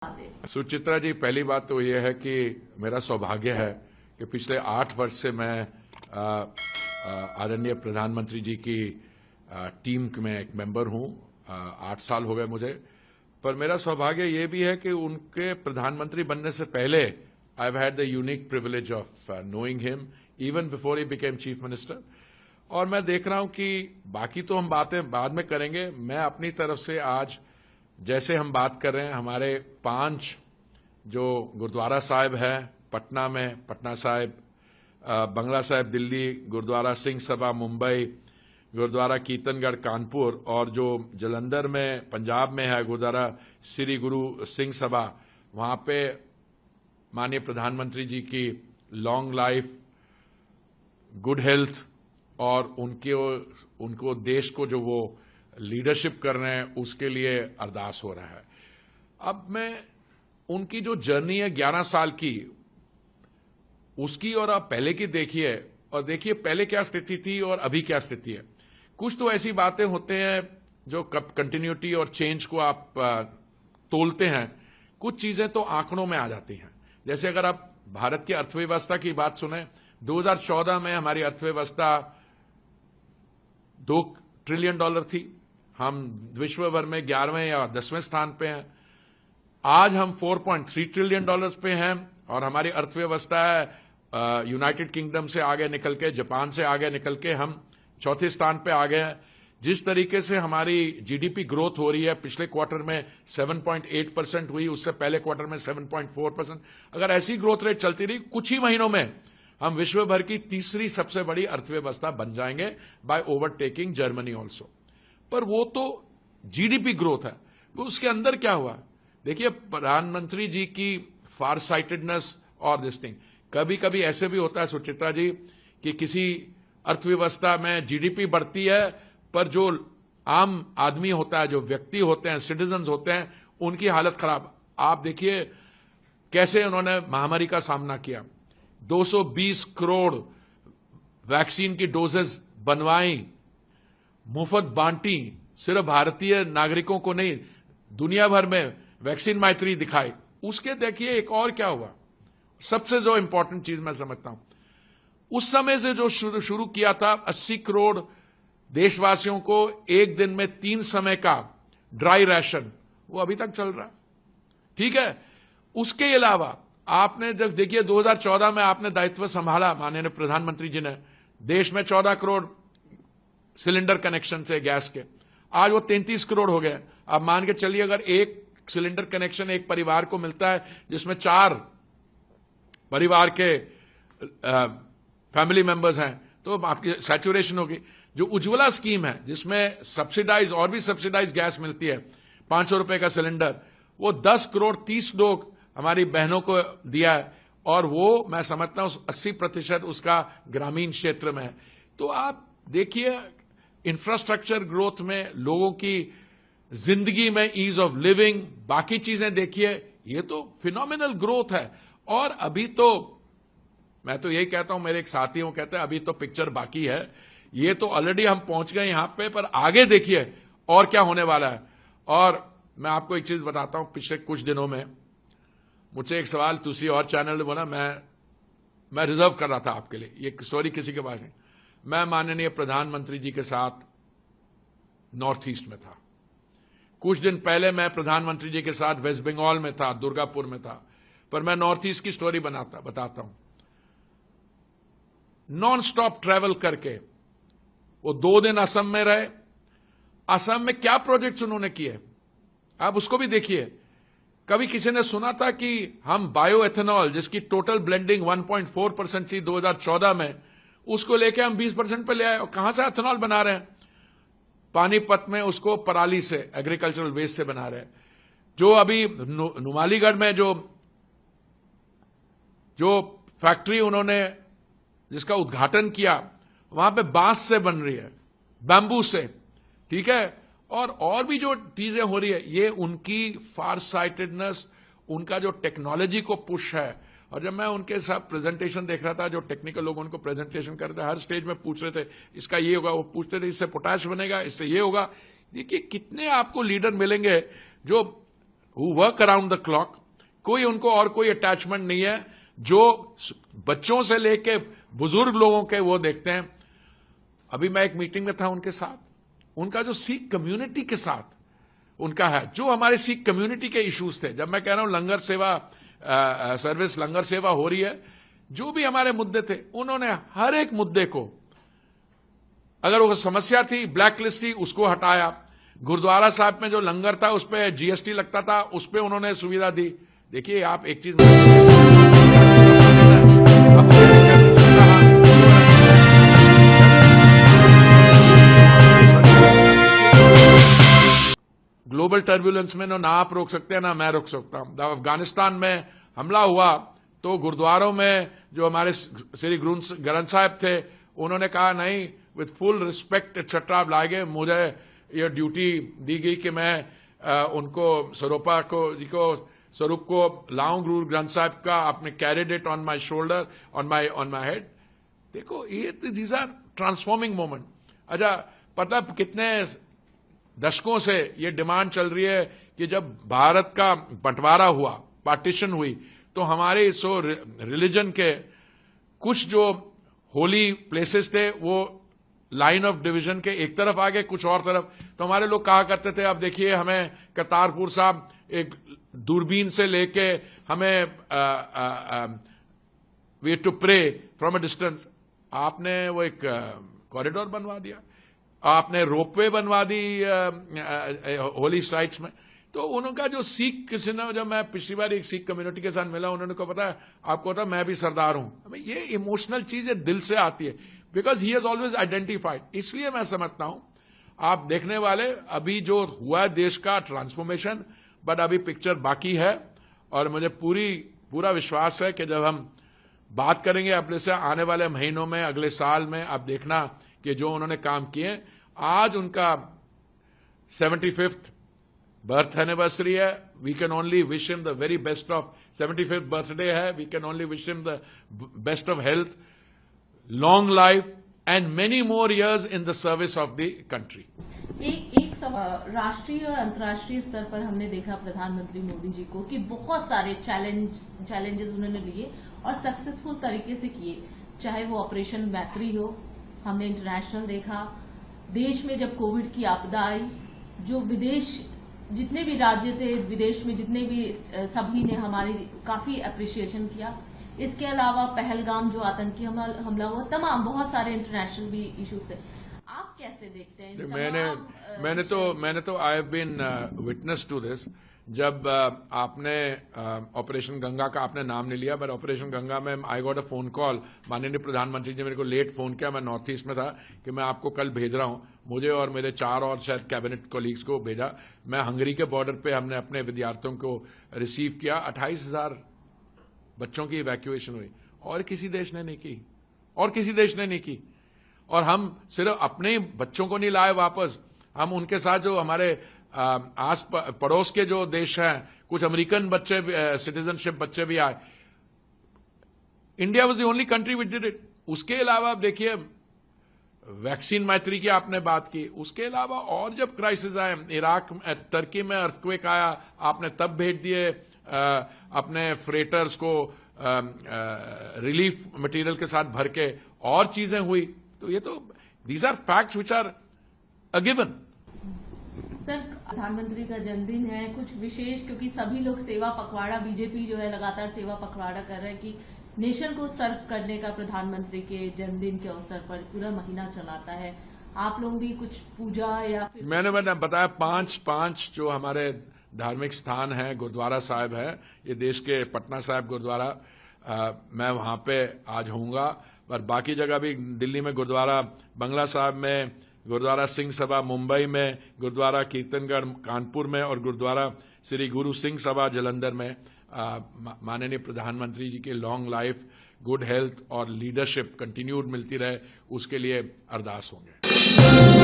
सुचित्रा जी, पहली बात तो यह है कि मेरा सौभाग्य है कि पिछले 8 वर्ष से मैं आदरणीय प्रधानमंत्री जी की टीम में एक मेंबर हूं। 8 साल हो गए मुझे। पर मेरा सौभाग्य ये भी है कि उनके प्रधानमंत्री बनने से पहले I have had the unique privilege of knowing him even before he became chief minister. और मैं देख रहा हूं कि बाकी तो हम बातें बाद में करेंगे। मैं अपनी तरफ से आज जैसे हम बात कर रहे हैं, हमारे 5 जो गुरुद्वारा साहिब है पटना में, पटना साहिब, बंगला साहिब दिल्ली, गुरुद्वारा सिंह सभा मुंबई, गुरुद्वारा कीर्तनगढ़ कानपुर, और जो जलंधर में पंजाब में है गुरुद्वारा श्री गुरु सिंह सभा, वहां पे माननीय प्रधानमंत्री जी की लॉन्ग लाइफ, गुड हेल्थ और उनको देश को जो वो लीडरशिप कर रहे हैं उसके लिए अरदास हो रहा है। अब मैं उनकी जो जर्नी है 11 साल की, उसकी और आप पहले की देखिए और देखिए पहले क्या स्थिति थी और अभी क्या स्थिति है। कुछ तो ऐसी बातें होते हैं जो कंटिन्यूटी और चेंज को आप तोलते हैं, कुछ चीजें तो आंकड़ों में आ जाती हैं। जैसे अगर आप भारत की अर्थव्यवस्था की बात सुने, 2014 में हमारी अर्थव्यवस्था $2 ट्रिलियन थी। हम विश्व भर में 11वें या 10वें स्थान पे हैं। आज हम $4.3 ट्रिलियन पे हैं और हमारी अर्थव्यवस्था है यूनाइटेड किंगडम से आगे निकल के, जापान से आगे निकल के हम चौथे स्थान पे आ गए हैं। जिस तरीके से हमारी जीडीपी ग्रोथ हो रही है, पिछले क्वार्टर में 7.8% हुई, उससे पहले क्वार्टर में 7.4%। अगर ऐसी ग्रोथ रेट चलती रही, कुछ ही महीनों में हम विश्व भर की तीसरी सबसे बड़ी अर्थव्यवस्था बन जाएंगे बाय ओवरटेकिंग जर्मनी ऑल्सो। पर वो तो जीडीपी ग्रोथ है, तो उसके अंदर क्या हुआ? देखिए, प्रधानमंत्री जी की फार साइटेडनेस और दिस थिंग, कभी कभी ऐसे भी होता है सुचित्रा जी कि किसी अर्थव्यवस्था में जीडीपी बढ़ती है पर जो आम आदमी होता है, जो व्यक्ति होते हैं, सिटीजन्स होते हैं, उनकी हालत खराब। आप देखिए कैसे उन्होंने महामारी का सामना किया। 220 करोड़ वैक्सीन की डोजेस बनवाई, मुफ्त बांटी, सिर्फ भारतीय नागरिकों को नहीं, दुनिया भर में वैक्सीन मैत्री दिखाई। उसके देखिए एक और क्या हुआ, सबसे जो इंपॉर्टेंट चीज मैं समझता हूं, उस समय से जो शुरू किया था 80 करोड़ देशवासियों को एक दिन में 3 समय का ड्राई राशन, वो अभी तक चल रहा है। ठीक है। उसके अलावा आपने जब देखिए 2014 में आपने दायित्व संभाला, माननीय प्रधानमंत्री जी ने, देश में 14 करोड़ सिलेंडर कनेक्शन थे गैस के, आज वो 33 करोड़ हो गए। अब मान के चलिए अगर एक सिलेंडर कनेक्शन एक परिवार को मिलता है जिसमें 4 परिवार के फैमिली मेंबर्स हैं, तो आपकी सैचुरेशन होगी। जो उज्ज्वला स्कीम है जिसमें सब्सिडाइज और भी सब्सिडाइज गैस मिलती है, 500 रुपए का सिलेंडर, वो 10 करोड़ 30 लोग हमारी बहनों को दिया है और वो मैं समझता हूं 80% उसका ग्रामीण क्षेत्र में है। तो आप देखिए इंफ्रास्ट्रक्चर ग्रोथ में, लोगों की जिंदगी में ईज ऑफ लिविंग, बाकी चीजें देखिए, ये तो फिनोमिनल ग्रोथ है। और अभी तो मैं तो यही कहता हूं, मेरे एक साथी वो कहते हैं अभी तो पिक्चर बाकी है। ये तो ऑलरेडी हम पहुंच गए यहां पे, पर आगे देखिए और क्या होने वाला है। और मैं आपको एक चीज बताता हूं, पिछले कुछ दिनों में मुझसे एक सवाल किसी और चैनल ने बोला, मैं रिजर्व कर रहा था आपके लिए, ये स्टोरी किसी के पास नहीं। मैं माननीय प्रधानमंत्री जी के साथ नॉर्थ ईस्ट में था। कुछ दिन पहले मैं प्रधानमंत्री जी के साथ वेस्ट बंगाल में था, दुर्गापुर में था। पर मैं नॉर्थ ईस्ट की स्टोरी बताता हूं। नॉन स्टॉप ट्रैवल करके वो 2 दिन असम में रहे। असम में क्या प्रोजेक्ट्स उन्होंने किए, आप उसको भी देखिए। कभी किसी ने सुना था कि हम बायो एथेनॉल, जिसकी टोटल ब्लेंडिंग 1.4% थी 2014 में, उसको लेके हम 20% पे ले आए। और कहां से एथेनॉल बना रहे हैं? पानीपत में उसको पराली से, एग्रीकल्चरल वेस्ट से बना रहे हैं। जो अभी नुमालीगढ़ में जो फैक्ट्री उन्होंने जिसका उद्घाटन किया, वहां पे बांस से बन रही है, बैम्बू से। ठीक है। और भी जो चीजें हो रही है, ये उनकी फार साइटेडनेस, उनका जो टेक्नोलॉजी को पुश है। और जब मैं उनके साथ प्रेजेंटेशन देख रहा था, जो टेक्निकल लोग उनको प्रेजेंटेशन कर रहे थे, हर स्टेज में पूछ रहे थे इसका ये होगा, वो पूछते थे इससे पोटैश बनेगा, इससे ये होगा। देखिए कितने आपको लीडर मिलेंगे जो who work around the clock, कोई उनको और कोई अटैचमेंट नहीं है, जो बच्चों से लेके बुजुर्ग लोगों के वो देखते हैं। अभी मैं एक मीटिंग में था उनके साथ, उनका जो सिख कम्युनिटी के साथ उनका है, जो हमारे सिख कम्युनिटी के इश्यूज थे, जब मैं कह रहा हूं लंगर सेवा सर्विस, लंगर सेवा हो रही है, जो भी हमारे मुद्दे थे, उन्होंने हर एक मुद्दे को, अगर वो समस्या थी, ब्लैक लिस्ट थी, उसको हटाया। गुरुद्वारा साहब में जो लंगर था उस पर जीएसटी लगता था, उस पर उन्होंने सुविधा दी। देखिए आप एक चीज ग्लोबल टर्बुलेंस में ना आप रोक सकते हैं ना मैं रोक सकता हूं। जब अफगानिस्तान में हमला हुआ तो गुरुद्वारों में जो हमारे श्री गुरु ग्रंथ साहब थे, उन्होंने कहा नहीं, विथ फुल रिस्पेक्ट एक्सेट्रा लाएंगे, मुझे ये ड्यूटी दी गई कि मैं उनको स्वरूप को लाऊं गुरु ग्रंथ साहब का, अपने carried it on my shoulder, on my head. देखो ये दीज आर ट्रांसफॉर्मिंग मोमेंट। अच्छा, पता कितने दशकों से ये डिमांड चल रही है कि जब भारत का बंटवारा हुआ, पार्टीशन हुई, तो हमारे रिलीजन के कुछ जो होली प्लेसेस थे वो लाइन ऑफ डिवीजन के एक तरफ आ गए, कुछ और तरफ। तो हमारे लोग कहा करते थे, अब देखिए हमें करतारपुर साहब एक दूरबीन से लेके हमें way to prey from a distance. आपने वो एक कॉरिडोर बनवा दिया, आपने रोपवे बनवा दी होली साइट्स में। तो उनका जो सिख, किसी ने, जब मैं पिछली बार एक सिख कम्युनिटी के साथ मिला, उन्होंने को पता है, आपको पता है मैं भी सरदार हूं। ये इमोशनल चीजें दिल से आती है, because he has always identified. इसलिए मैं समझता हूं आप देखने वाले, अभी जो हुआ है देश का ट्रांसफॉर्मेशन, बट अभी पिक्चर बाकी है। और मुझे पूरा विश्वास है कि जब हम बात करेंगे अपने से आने वाले महीनों में, अगले साल में, आप देखना कि जो उन्होंने काम किए, आज उनका 75th बर्थ एनिवर्सरी है। We can only wish him the very best of 75th birthday है। We can only wish him the best of health, long life and many more years in the service of the country. एक सवाल, राष्ट्रीय और अंतर्राष्ट्रीय स्तर पर हमने देखा प्रधानमंत्री मोदी जी को कि बहुत सारे चैलेंजेस उन्होंने लिए और सक्सेसफुल तरीके से किए, चाहे वो ऑपरेशन मैत्री हो, हमने इंटरनेशनल देखा, देश में जब कोविड की आपदा आई, जो विदेश जितने भी राज्य थे, विदेश में जितने भी, सभी ने हमारी काफी अप्रिशिएशन किया। इसके अलावा पहलगाम जो आतंकी हमला हुआ, तमाम बहुत सारे इंटरनेशनल भी इश्यूज थे। आप कैसे देखते हैं? मैंने तो I have been witness to this. जब आपने ऑपरेशन गंगा का आपने नाम नहीं लिया, बट ऑपरेशन गंगा में I got a phone call, माननीय प्रधानमंत्री जी मेरे को लेट फोन किया, मैं नॉर्थ ईस्ट में था, कि मैं आपको कल भेज रहा हूं। मुझे और मेरे 4 और शायद कैबिनेट कोलीग्स को भेजा। मैं हंगरी के बॉर्डर पे हमने अपने विद्यार्थियों को रिसीव किया। 28,000 बच्चों की इवैक्यूएशन हुई, और किसी देश ने नहीं की। और हम सिर्फ अपने बच्चों को नहीं लाए वापस, हम उनके साथ जो हमारे आस पड़ोस के जो देश हैं, कुछ अमेरिकन बच्चे, सिटीजनशिप बच्चे भी आए। India was the only country which did it. उसके अलावा आप देखिए, वैक्सीन मैत्री की आपने बात की, उसके अलावा और जब क्राइसिस आए, इराक, टर्की में अर्थक्वेक आया, आपने तब भेज दिए अपने फ्रेटर्स को रिलीफ मटेरियल के साथ भर के, और चीजें हुई। तो ये तो these are facts which are a given. Sir, प्रधानमंत्री का जन्मदिन है, कुछ विशेष, क्योंकि सभी लोग सेवा पखवाड़ा, बीजेपी जो है लगातार सेवा पखवाड़ा कर रहे हैं कि नेशन को सर्व करने का प्रधानमंत्री के जन्मदिन के अवसर पर पूरा महीना चलाता है। आप लोग भी कुछ पूजा या फिर? मैंने बताया 5 जो हमारे धार्मिक स्थान है, गुरुद्वारा साहिब है, ये देश के पटना साहिब गुरुद्वारा, मैं वहां पे आज होऊंगा। और बाकी जगह भी, दिल्ली में गुरुद्वारा बंगला साहिब में, गुरुद्वारा सिंह सभा मुंबई में, गुरुद्वारा कीर्तनगढ़ कानपुर में, और गुरुद्वारा श्री गुरु सिंह सभा जलंधर में माननीय प्रधानमंत्री जी के लॉन्ग लाइफ, गुड हेल्थ और लीडरशिप कंटिन्यूड मिलती रहे, उसके लिए अरदास होंगे।